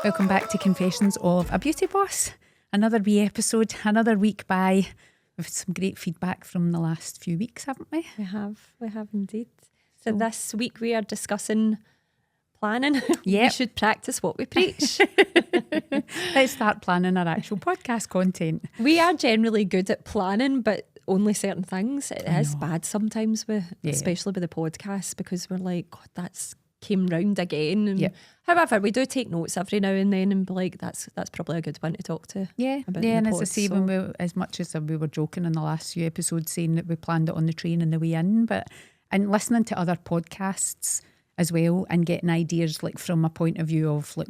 Welcome back to Confessions of a Beauty Boss. Another wee episode, another week by. We've had some great feedback from the last few weeks, haven't we? We have indeed. So this week we are discussing planning. Yep. We should practice what we preach. Let's start planning our actual podcast content. We are generally good at planning, but only certain things. It is bad sometimes, especially with the podcast, because we're like, God, that's came round again. And however, we do take notes every now and then and be like, that's probably a good one to talk to. About and pod, as I say, when we, as much as we were joking in the last few episodes saying that we planned it on the train and the way in, and listening to other podcasts as well and getting ideas like from a point of view of like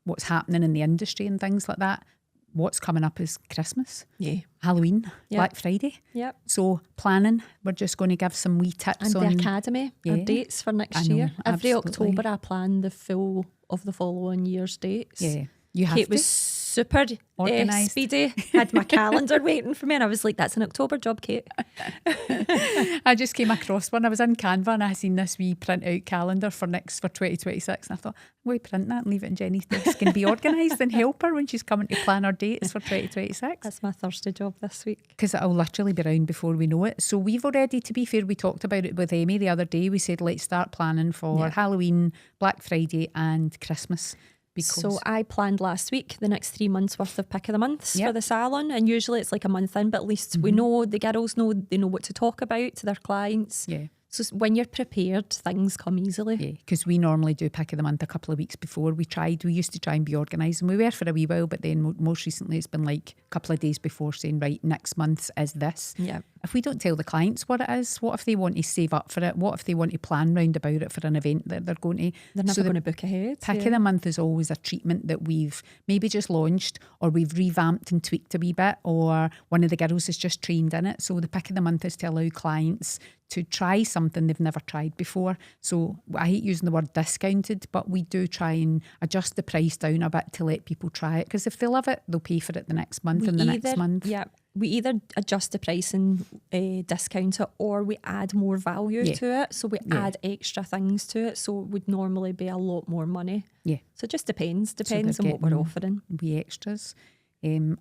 what's happening in the industry and things like that. What's coming up is Christmas, Halloween, Black Friday. Yep. So planning, we're just going to give some wee tips and on the academy, our dates for next year. Every October I plan the full of the following year's dates. Yeah, you have Kate to. was super organised. speedy. Had my calendar waiting for me, and I was like, "That's an October job, Kate." I just came across one. I was in Canva and I seen this wee print out calendar for 2026, and I thought, I'm going to print that and leave it in Jenny's desk and be organised and help her when she's coming to plan her dates for 2026. That's my Thursday job this week. Because it'll literally be around before we know it. So we've already, to be fair, we talked about it with Amy the other day. We said, let's start planning for Halloween, Black Friday and Christmas. So I planned last week the next 3 months worth of pick of the months for the salon, and usually it's like a month in, but at least we know, the girls know, they know what to talk about to their clients. So when you're prepared, things come easily. Yeah, because we normally do pick of the month a couple of weeks before. We used to try and be organised, and we were for a wee while, but then most recently it's been like a couple of days before saying, right, next month is this. Yeah. If we don't tell the clients what it is, what if they want to save up for it? What if they want to plan round about it for an event that they're going to? They're never going to book ahead. Pick of the month is always a treatment that we've maybe just launched or we've revamped and tweaked a wee bit, or one of the girls is just trained in it. So the pick of the month is to allow clients to try something they've never tried before. So I hate using the word discounted, but we do try and adjust the price down a bit to let people try it, because if they love it, they'll pay for it the next month and the next month. Yeah. We either adjust the price and discount it, or we add more value to it. So we add extra things to it. So it would normally be a lot more money. Yeah. So it just depends on what we're offering. Wee extras.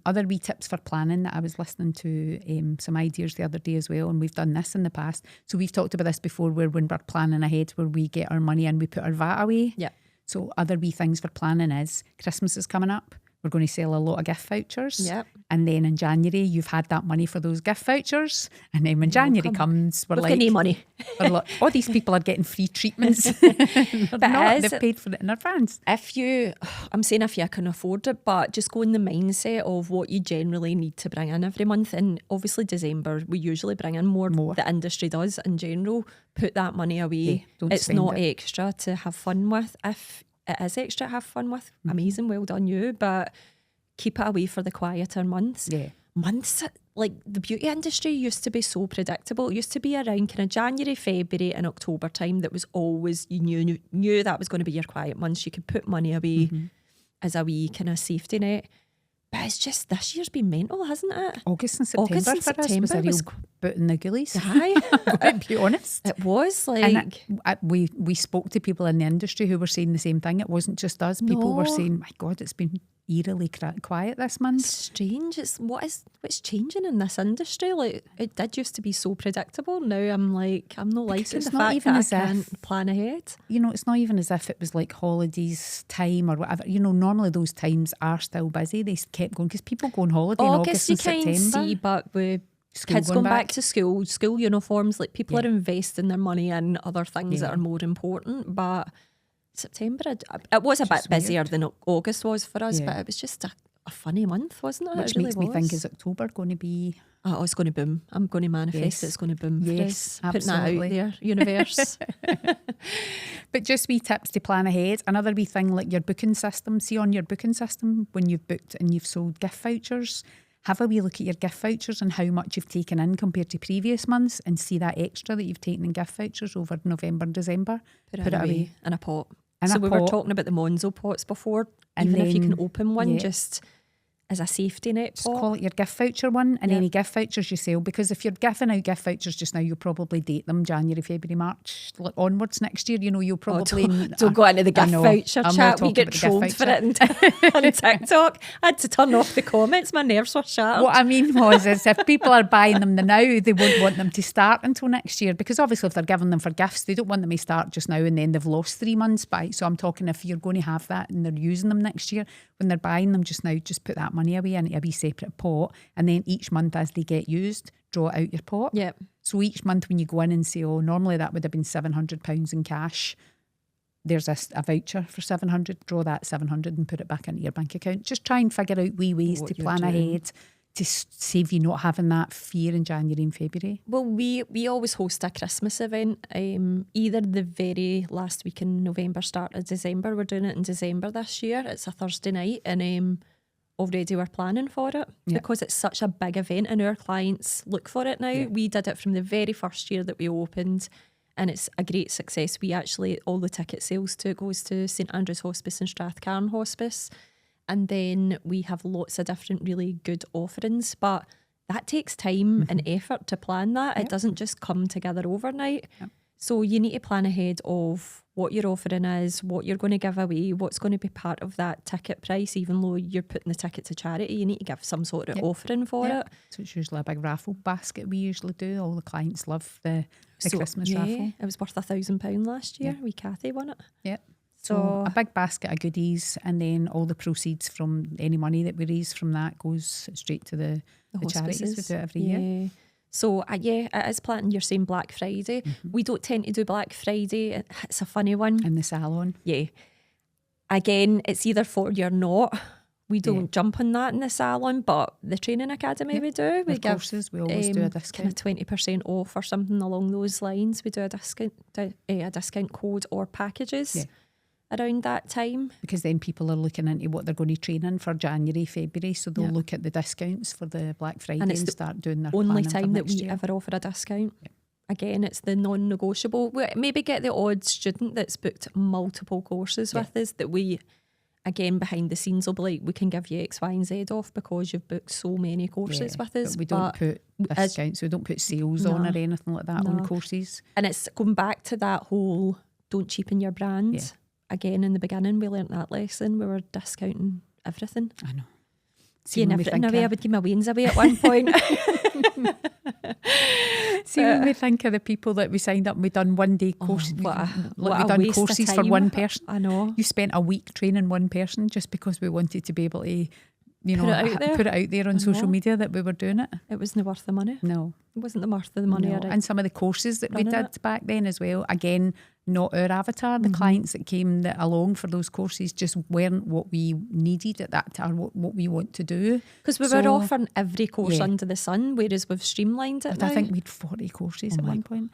Other wee tips for planning that I was listening to some ideas the other day as well, and we've done this in the past. So we've talked about this before, where when we're planning ahead, where we get our money and we put our VAT away. Yeah. So other wee things for planning is Christmas is coming up. We're going to sell a lot of gift vouchers. Yep. And then in January, you've had that money for those gift vouchers. And then when January comes, we've like... no money. We're like, oh, these people are getting free treatments. They've paid for it in advance. If you can afford it, but just go in the mindset of what you generally need to bring in every month. And obviously December, we usually bring in more. The industry does in general. Put that money away. It's not extra to have fun with. If it is extra to have fun with, amazing, well done you, but keep it away for the quieter months. Months, like the beauty industry used to be so predictable. It used to be around kind of January, February and October time that was always, you knew that was going to be your quiet months. You could put money away as a wee kind of safety net. But it's just, this year's been mental, hasn't it? August and September for us was a real boot in the ghoulies. Aye. To be honest. It was like... And we spoke to people in the industry who were saying the same thing. It wasn't just us. People were saying, my God, it's been eerily quiet this month. Strange. What's changing in this industry? Like, it did used to be so predictable. Now I'm like, I'm not liking the fact that I can't plan ahead. You know, it's not even as if it was like holidays time or whatever. You know, normally those times are still busy. They kept going because people go on holiday in August and September. You can see, but with kids going back to school uniforms, like people are investing their money in other things that are more important. But September, it was a bit busier than August was for us, but it was just a funny month, wasn't it? Which makes me think, is October going to be... Oh, it's going to boom. I'm going to manifest it's going to boom. Yes, putting that out there, universe. But just wee tips to plan ahead. Another wee thing, like your booking system. See on your booking system, when you've booked and you've sold gift vouchers, have a wee look at your gift vouchers and how much you've taken in compared to previous months, and see that extra that you've taken in gift vouchers over November and December. Put it away in a pot. We were talking about the Monzo pots before. And even if you can open one, just as a safety net Just pot. call it your gift voucher one, and any gift vouchers you sell, because if you're giving out gift vouchers just now, you'll probably date them January, February, March onwards next year. You know, you'll probably don't go into the gift voucher chat. We get trolled for it on TikTok. I had to turn off the comments. My nerves were shattered. What I mean was, is if people are buying them now, they won't want them to start until next year, because obviously if they're giving them for gifts, they don't want them to start just now and then they've lost 3 months by. So I'm talking, if you're going to have that and they're using them next year, when they're buying them just now, just put that money away in a wee separate pot, and then each month as they get used, draw it out your pot. Yep. So each month when you go in and say, oh, normally that would have been £700 in cash, there's a voucher for 700, draw that 700 and put it back into your bank account. Just try and figure out wee ways to plan ahead to save you not having that fear in January and February. Well, we always host a Christmas event, either the very last week in November, start of December. We're doing it in December this year. It's a Thursday night, and already we're planning for it because it's such a big event and our clients look for it now. We did it from the very first year that we opened, and it's a great success. We actually, all the ticket sales to it goes to St Andrew's Hospice and Strathcarron Hospice. And then we have lots of different really good offerings, but that takes time and effort to plan that. It doesn't just come together overnight. So you need to plan ahead of what your offering is, what you're going to give away, what's going to be part of that ticket price. Even though you're putting the ticket to charity, you need to give some sort of offering for it. So it's usually a big raffle basket we usually do. All the clients love the Christmas raffle. It was worth £1,000 last year. We Kathy won it. Yeah. So a big basket of goodies, and then all the proceeds from any money that we raise from that goes straight to the charities. We do it every year. So it is planning. You're saying Black Friday. We don't tend to do Black Friday. It's a funny one. In the salon. Yeah. Again, it's either for you or not. We don't jump on that in the salon, but the training academy we do. We give courses, we always do a discount. Kind of 20% off or something along those lines. We do a discount code or packages around that time. Because then people are looking into what they're going to train in for January, February, so they'll look at the discounts for the Black Friday and start doing their only time that we year. ever offer a discount. Again, it's the non-negotiable. We maybe get the odd student that's booked multiple courses with us that we, again, behind the scenes will be like, we can give you X, Y and Z off because you've booked so many courses with us. But we don't put discounts, we don't put sales on or anything like that on courses. And it's going back to that whole don't cheapen your brand. Again, in the beginning, we learnt that lesson. We were discounting everything. I know. Seeing everything away. I would give my wains away at one point. See, when we think of the people that we signed up and we done one day courses, we done courses for one person. I know. You spent a week training one person just because we wanted to be able to, put it out there on social media that we were doing it. It wasn't worth the money. No. It wasn't worth the money. No. And some of the courses that we did back then as well, again, not our avatar. The clients that came along for those courses just weren't what we needed at that time, what we want to do. Because we were offering every course under the sun, whereas we've streamlined it now. I think we had 40 courses at one point.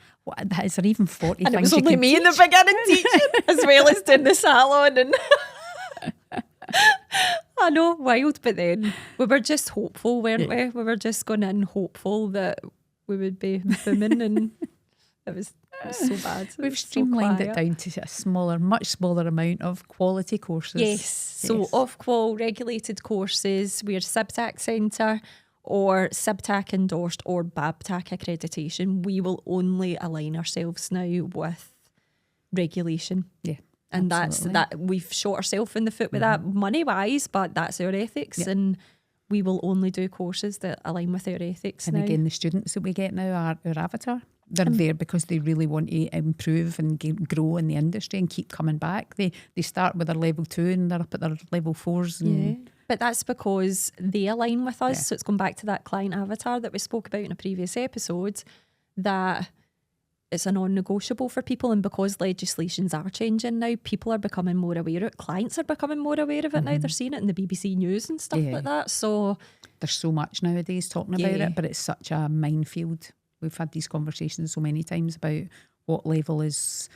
Is there even 40 and things it was only me in the beginning teaching, as well as doing the salon. And I know, wild, but then we were just hopeful, weren't we? We were just going in hopeful that we would be booming, and it was so bad. We've streamlined it down to a much smaller amount of quality courses. Yes. So off-qual regulated courses, we're SIBTAC Centre or SIBTAC endorsed or BABTAC accreditation. We will only align ourselves now with regulation. Yeah. And absolutely. That's that we've shot ourselves in the foot with that money-wise, but that's our ethics, and we will only do courses that align with our ethics. And again, the students that we get now are our avatar. They're there because they really want to improve and grow in the industry and keep coming back. They start with their level 2 and they're up at their level 4s. And but that's because they align with us. So it's going back to that client avatar that we spoke about in a previous episode, that it's a non-negotiable for people. And because legislations are changing now, people are becoming more aware of it. Clients are becoming more aware of it now. They're seeing it in the BBC News and stuff like that. So there's so much nowadays talking about it, but it's such a minefield. We've had these conversations so many times about what level is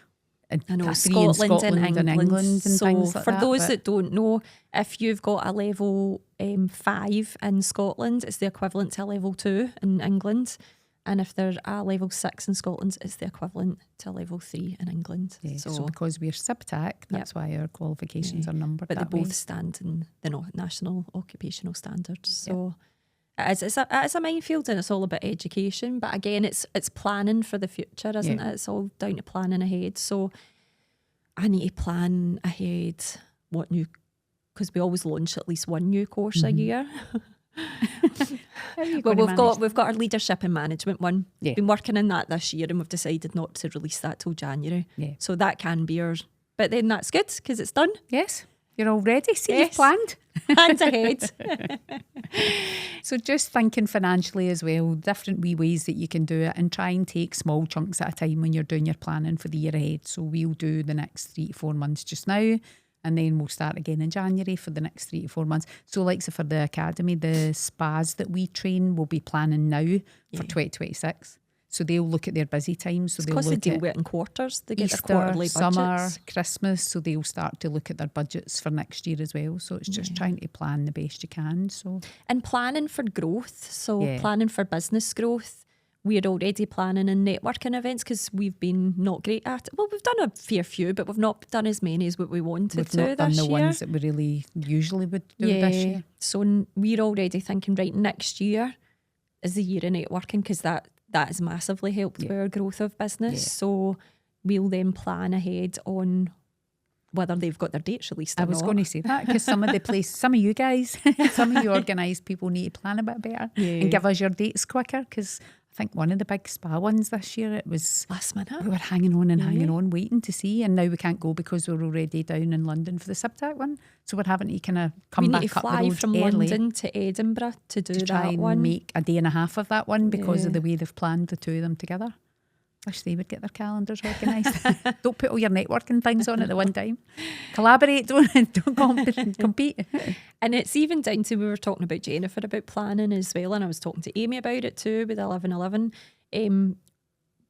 Scotland and England and so things like for that, those that don't know, if you've got a level 5 in Scotland, it's the equivalent to a level 2 in England. And if they're a level 6 in Scotland, it's the equivalent to a level 3 in England. Yeah, so because we're SIBTAC, that's why our qualifications are numbered but that they way. both stand in the National Occupational Standards. So it's a minefield, and it's all about education. But again, it's planning for the future, isn't it? It's all down to planning ahead. So I need to plan ahead because we always launch at least one new course a year. Well, we've got our leadership and management one. Yeah. Been working in that this year, and we've decided not to release that till January. Yeah. So that can be ours. But then that's good because it's done. Yes. You're all ready, so you've planned. Hands ahead. So just thinking financially as well, different wee ways that you can do it, and try and take small chunks at a time when you're doing your planning for the year ahead. So we'll do the next 3 to 4 months just now, and then we'll start again in January for the next 3 to 4 months. So like for the academy, the spas that we train will be planning now for 2026. So they'll look at their busy times. So because they deal with it in quarters. They get Easter, their quarterly budgets. Summer, Christmas. So they'll start to look at their budgets for next year as well. So it's just trying to plan the best you can. So and planning for growth. So planning for business growth. We're already planning in networking events because we've been not great at it. Well, we've done a fair few, but we've not done as many as what we wanted we've to not done this the year. ones that we really usually would do this year. So we're already thinking, right, next year is the year of networking because that has massively helped with our growth of business. Yeah. So we'll then plan ahead on whether they've got their dates released or not. I was going to say that because some of you guys, some of you organised people need to plan a bit better and give us your dates quicker, because I think one of the big spa ones this year, it was last minute. We were hanging on and hanging on, waiting to see, and now we can't go because we're already down in London for the SIBTAC one. So we're having to kind of come back up the road early. We need to fly from London to Edinburgh to do try that and one. Make a day and a half of that one because of the way they've planned the two of them together. Wish they would get their calendars organised. Don't put all your networking things on at the one time. Collaborate, don't compete. And it's even down to, we were talking about Jennifer about planning as well, and I was talking to Amy about it too with 1111.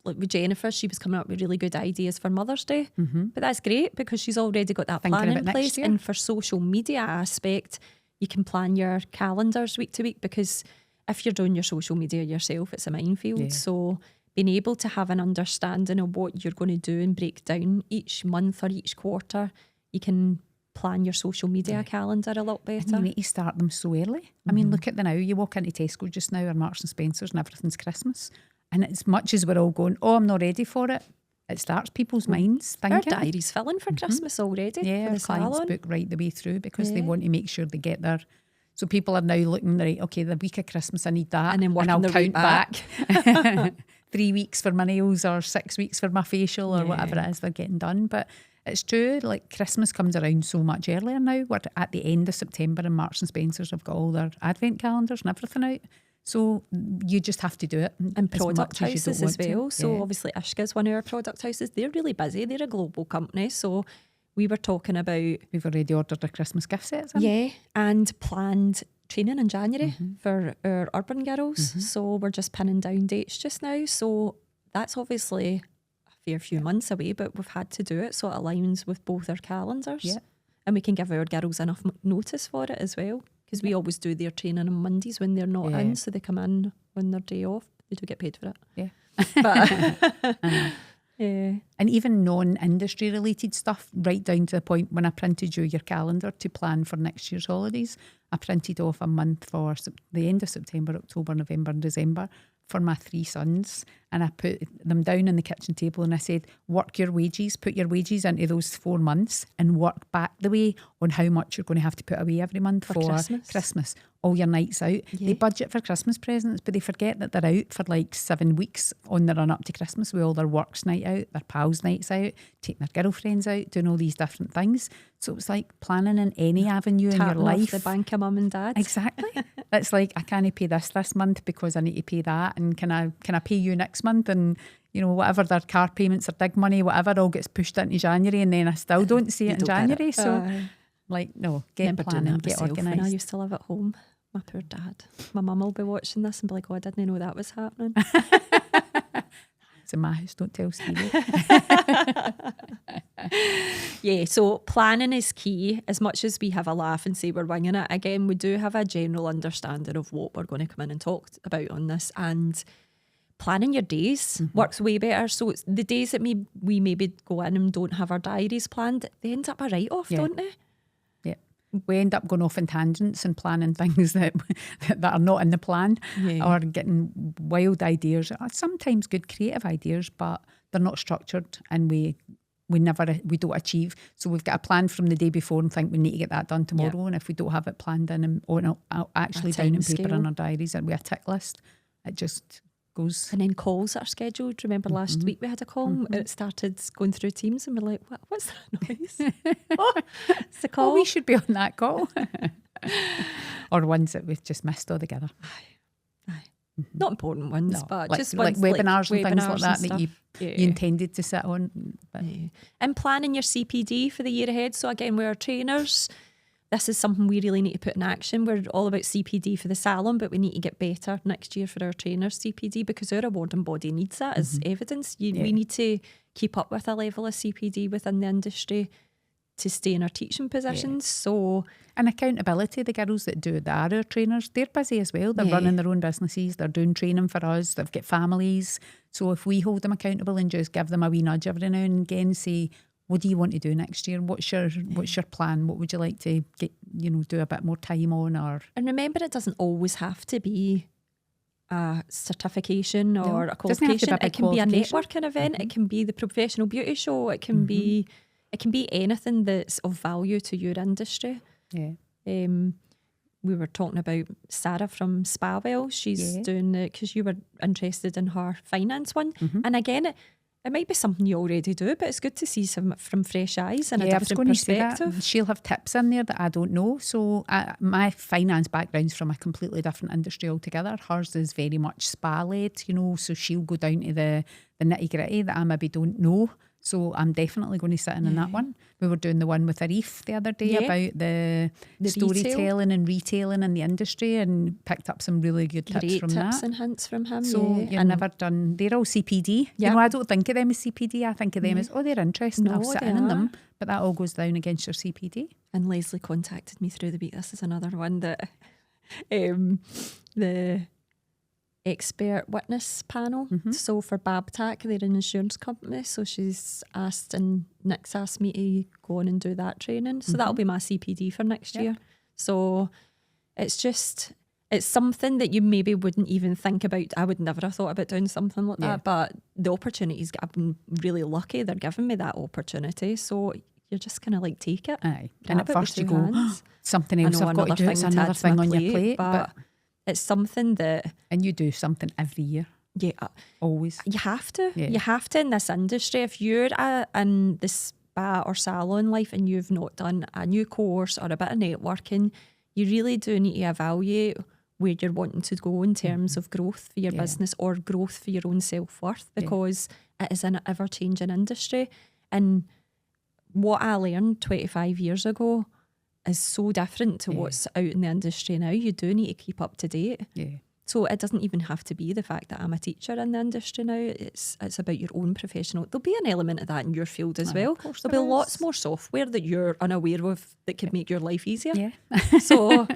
Like with Jennifer, she was coming up with really good ideas for Mother's Day. But that's great because she's already got that plan in place. And for social media aspect, you can plan your calendars week to week, because if you're doing your social media yourself, it's a minefield. So being able to have an understanding of what you're going to do and break down each month or each quarter, you can plan your social media calendar a lot better. And you need to start them so early. I mean, look at the now. You walk into Tesco just now or Marks and Spencer's and everything's Christmas. And as much as we're all going, oh, I'm not ready for it, it starts people's minds thinking. Our diary's filling for Christmas already. Yeah, for our the clients salon. book right the way through because they want to make sure they get their... So people are now looking, right, okay, the week of Christmas I need that, and then I'll count back. 3 weeks for my nails or 6 weeks for my facial or whatever it is they're getting done. But it's true, like Christmas comes around so much earlier now. We're at the end of September and Marks and Spencer's have got all their advent calendars and everything out. So you just have to do it. And product houses as well. So Yeah. obviously Ishka's one of our product houses. They're really busy. They're a global company. So we were talking about... We've already ordered our Christmas gift sets. And planned training in January for our urban girls. So we're just pinning down dates just now. So that's obviously a fair few months away, but we've had to do it so it aligns with both our calendars. Yeah. And we can give our girls enough notice for it as well, because we always do their training on Mondays when they're not in, so they come in on their day off. They do get paid for it. Yeah. But And even non-industry related stuff, right down to the point when I printed you your calendar to plan for next year's holidays, I printed off a month for the end of September, October, November and December for my 3 sons, and I put them down on the kitchen table and I said, work your wages, put your wages into those 4 months and work back the way on how much you're going to have to put away every month for Christmas. All your nights out. They budget for Christmas presents, but they forget that they're out for like 7 weeks on the run up to Christmas with all their works night out, their pals nights out, taking their girlfriends out, doing all these different things. So it's like planning in any avenue in your life. Off the bank of mum and dad. Exactly. It's like, I can't pay this month because I need to pay that, and can I pay you next month? And you know, whatever their car payments or dig money, whatever, all gets pushed into January, and then I still don't see it in January. So like, no, get planning, get organised. When I used to live at home, my poor dad, my mum will be watching this and be like, oh, I didn't know that was happening. It's in my house, don't tell Stevie. So planning is key. As much as we have a laugh and say we're winging it, again, we do have a general understanding of what we're going to come in and talk about on this, and planning your days works way better. So it's the days that we maybe go in and don't have our diaries planned, they end up a write-off, don't they? Yeah. We end up going off in tangents and planning things that are not in the plan, or getting wild ideas. Sometimes good creative ideas, but they're not structured, and we don't achieve. So we've got a plan from the day before and think we need to get that done tomorrow. And if we don't have it planned in or actually down in paper in our diaries and we have a tick list, it just goes. And then calls that are scheduled. Remember last week we had a call and it started going through Teams and we're like, what's that noise? It's the call. Oh, we should be on that call. Or ones that we've just missed altogether. Aye. Not important ones, but just like ones webinars and things like that and you intended to sit on. But. And planning your CPD for the year ahead. So again, we're trainers. This is something we really need to put in action. We're all about CPD for the salon, but we need to get better next year for our trainers' CPD, because our awarding body needs that as evidence. We need to keep up with a level of CPD within the industry to stay in our teaching positions. So, and accountability, the girls that are our trainers, they're busy as well. They're running their own businesses, they're doing training for us, they've got families. So if we hold them accountable and just give them a wee nudge every now and again, say, what do you want to do next year? What's your plan? What would you like to get, do a bit more time on? And remember, it doesn't always have to be a certification or a qualification. It can be a networking event. It can be the professional beauty show. It can be anything that's of value to your industry. Yeah. We were talking about Sarah from Spawell. She's doing it because you were interested in her finance one. And again, it might be something you already do, but it's good to see some from fresh eyes and a different perspective. She'll have tips in there that I don't know. So my finance background's from a completely different industry altogether. Hers is very much spa-led, so she'll go down to the nitty-gritty that I maybe don't know. So I'm definitely going to sit in on that one. We were doing the one with Arif the other day about the storytelling and retailing in the industry, and picked up some really good tips from that. Tips and hints from him. So you're never done. They're all CPD. I don't think of them as CPD. I think of them as, they're interesting. I'll sit in on them. But that all goes down against your CPD. And Leslie contacted me through the week. This is another one that the expert witness panel. So for Babtac, they're an insurance company. So she's asked, and Nick's asked me to go on and do that training. So that'll be my CPD for next year. So it's something that you maybe wouldn't even think about. I would never have thought about doing something like that. But the opportunities, I've been really lucky. They're giving me that opportunity. So you're just kind of like, take it. Aye. And at first you go, something else I've got to do. It's another thing on your plate. But it's something that... And you do something every year. Yeah. Always. You have to. Yeah. You have to in this industry. If you're in the spa or salon life and you've not done a new course or a bit of networking, you really do need to evaluate where you're wanting to go in terms of growth for your business or growth for your own self-worth, because it is an ever-changing industry. And what I learned 25 years ago is so different to what's out in the industry now. You do need to keep up to date. Yeah. So it doesn't even have to be the fact that I'm a teacher in the industry now. It's about your own professional. There'll be an element of that in your field as well. There'll be lots more software that you're unaware of that could make your life easier. Yeah. So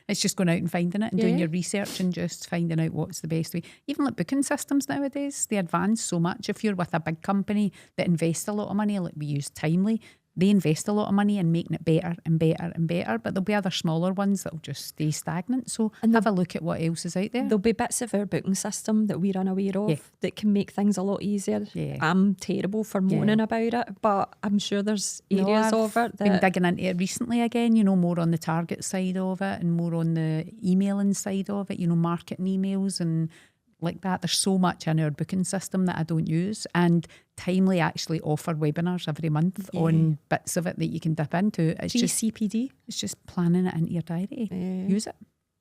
it's just going out and finding it and doing your research and just finding out what's the best way. Even like booking systems nowadays, they advance so much. If you're with a big company that invests a lot of money, like we use Timely, they invest a lot of money in making it better and better and better, but there'll be other smaller ones that'll just stay stagnant. So have a look at what else is out there. There'll be bits of our booking system that we're unaware of that can make things a lot easier. Yeah. I'm terrible for moaning about it, but I'm sure there's areas of it that... I've been digging into it recently again, more on the target side of it and more on the emailing side of it, marketing emails and like that. There's so much in our booking system that I don't use, and Timely actually offer webinars every month on bits of it that you can dip into. It's just CPD. It's just planning it into your diary. Use it.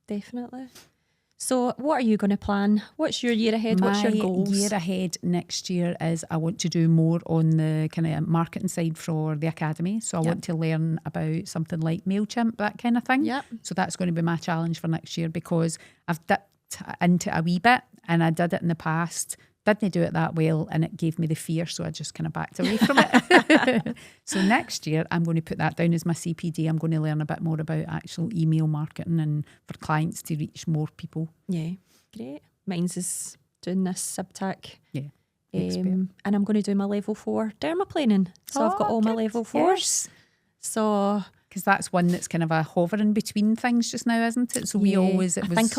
Definitely. So what are you going to plan? What's your year ahead? What's your goals? My year ahead next year is I want to do more on the kind of marketing side for the academy. So I want to learn about something like MailChimp, that kind of thing. Yep. So that's going to be my challenge for next year, because I've dipped into a wee bit and I did it in the past, didn't do it that well, and it gave me the fear, so I just kind of backed away from it. So next year I'm going to put that down as my CPD. I'm going to learn a bit more about actual email marketing and for clients to reach more people. Yeah, great. Mine's is doing this subtac. Yeah. And I'm going to do my level 4 dermaplaning. So I've got all my level 4s. So because that's one that's kind of a hovering between things just now, isn't it? So we always, I think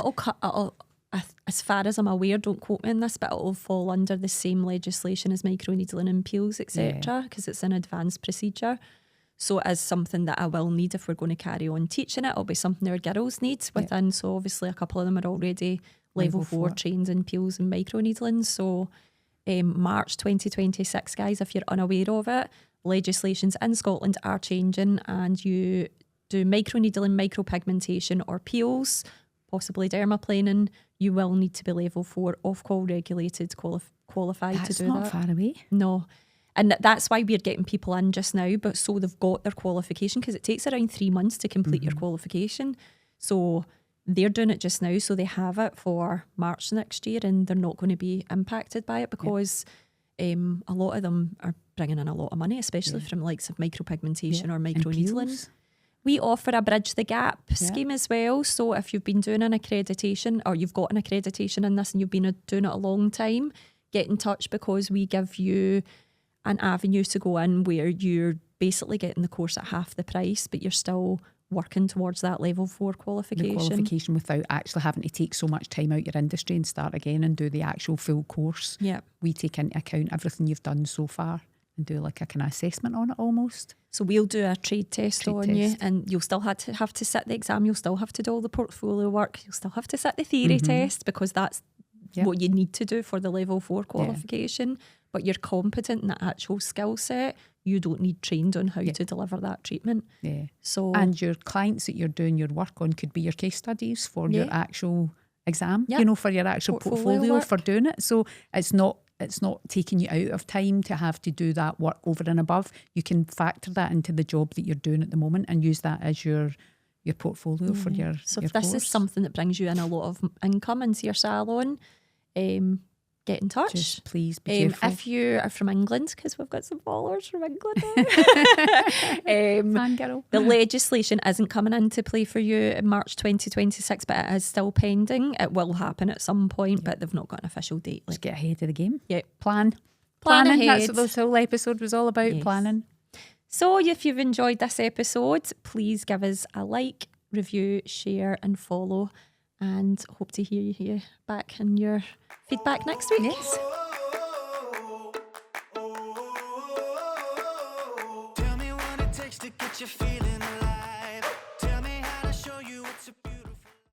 as far as I'm aware, don't quote me on this, but it'll fall under the same legislation as microneedling and peels, etc., because it's an advanced procedure. So it is something that I will need if we're going to carry on teaching it. It'll be something our girls need within. So obviously a couple of them are already level 4 trained in peels and microneedling. So March 2026, guys, if you're unaware of it, legislations in Scotland are changing, and you do microneedling, micropigmentation or peels, possibly dermaplaning, you will need to be level 4 off-call regulated, qualified to do that. That's not far away. No. And that's why we're getting people in just now, but so they've got their qualification, because it takes around 3 months to complete your qualification. So they're doing it just now, so they have it for March next year, and they're not going to be impacted by it, because a lot of them are bringing in a lot of money, especially from likes of micropigmentation or microneedling. We offer a Bridge the Gap scheme as well. So if you've been doing an accreditation, or you've got an accreditation in this and you've been doing it a long time, get in touch, because we give you an avenue to go in where you're basically getting the course at half the price, but you're still working towards that level 4 qualification. The qualification without actually having to take so much time out your industry and start again and do the actual full course. Yeah. We take into account everything you've done so far and do like a kind of assessment on it almost. So we'll do a trade test you, and you'll still have to sit the exam, you'll still have to do all the portfolio work, you'll still have to sit the theory test, because that's what you need to do for the level 4 qualification. But you're competent in the actual skill set. You don't need trained on how to deliver that treatment. Yeah. So, and your clients that you're doing your work on could be your case studies for your actual exam, you know, for your actual portfolio for doing it. So it's not taking you out of time to have to do that work over and above. You can factor that into the job that you're doing at the moment and use that as your portfolio for your So your if this course. is something that brings you in a lot of income into your salon, get in touch. Just please be careful. If you are from England, because we've got some followers from England Fangirl. The legislation isn't coming into play for you in March 2026, but it is still pending. It will happen at some point, but they've not got an official date. Just get ahead of the game. Yeah. Planning. Ahead. That's what this whole episode was all about, planning. So if you've enjoyed this episode, please give us a like, review, share and follow, and hope to hear you back in your feedback next week. Yes. Tell me what it takes to get you feeling alive.